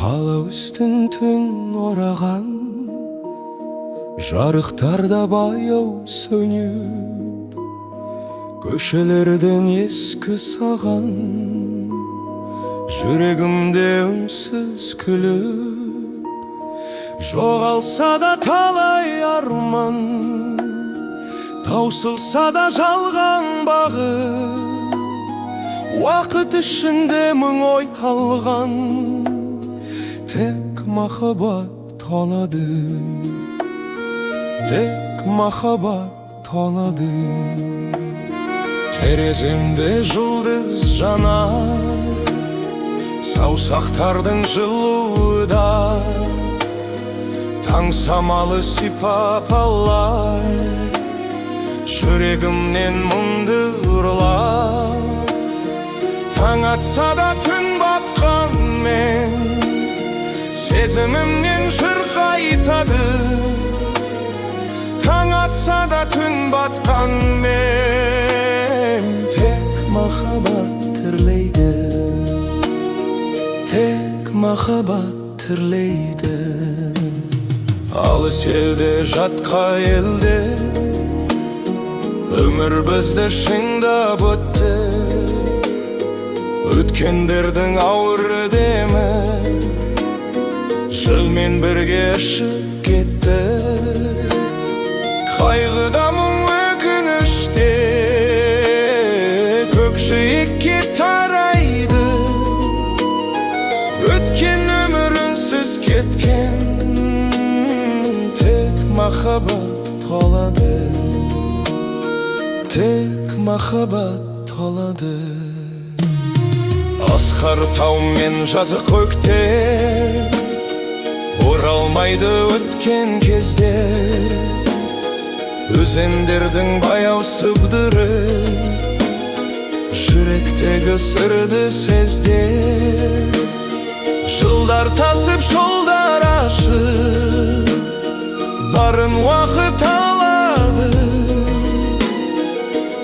Kalabüstün tün orağan, jarıktarda bayau sönüp, köşelerden eski sağan, yüreğimde ünsüz külüp, жоғалса da talay arman, tausılsa da жалған bağı, vakit içinde мың oy algan. Tek mahabat toladı, tek mahabat toladı. Terezimde yıldız janar, sausақтардың жылуы да таң самалы сипап алар, жүрегімнен мұңды ұрлар. Таң атса да түн батқан мен, сезімімнен жыр қайтады. Таң атса да түн батқан мен, тек махаббат тірлейді, тек махаббат тірлейді. Алыс елде, жатқа елде, өмір бізді шыңдап өтті. Өткендердің ауыр демі жылмен бірге ұшып кетті. Қайғыда мұң өкініште көкжиекке тарайды. Өткен өмір үнсіз кеткен, тек махаббат қалады, тек махаббат қалады. Асқар тау мен жазық көкте оралмайды өткен кездер. Өзендердің баяу сыбдыры жүректегі сырды сездер. Жылдар тасып жолдар ашып, барын уақыт алады.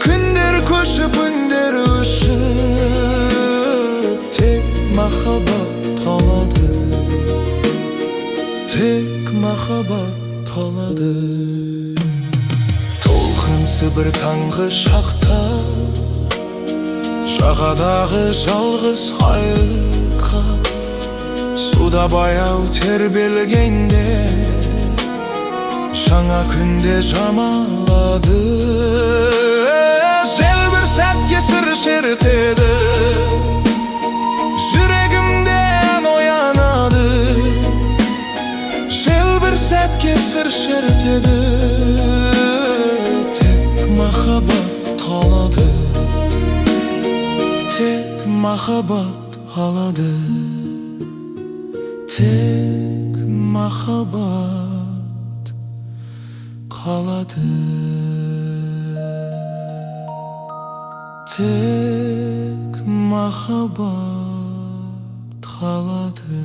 Күндер көшіп үндер өшіп, тек махаббат қалады, тек махаббат қалады. Толқынсы бір таңғы шақта, жағадағы жалғыз қайыққа, суда баяу тербелгенде, жаңа күнде жамалады. Жел бір сәтке сыр шертеді, жүрегімде ән оянады. Жел бір сәтке сыр шертеді, тек махаббат қалады, тек махаббат қалады, тек махаббат қалады, тек махаббат қалады.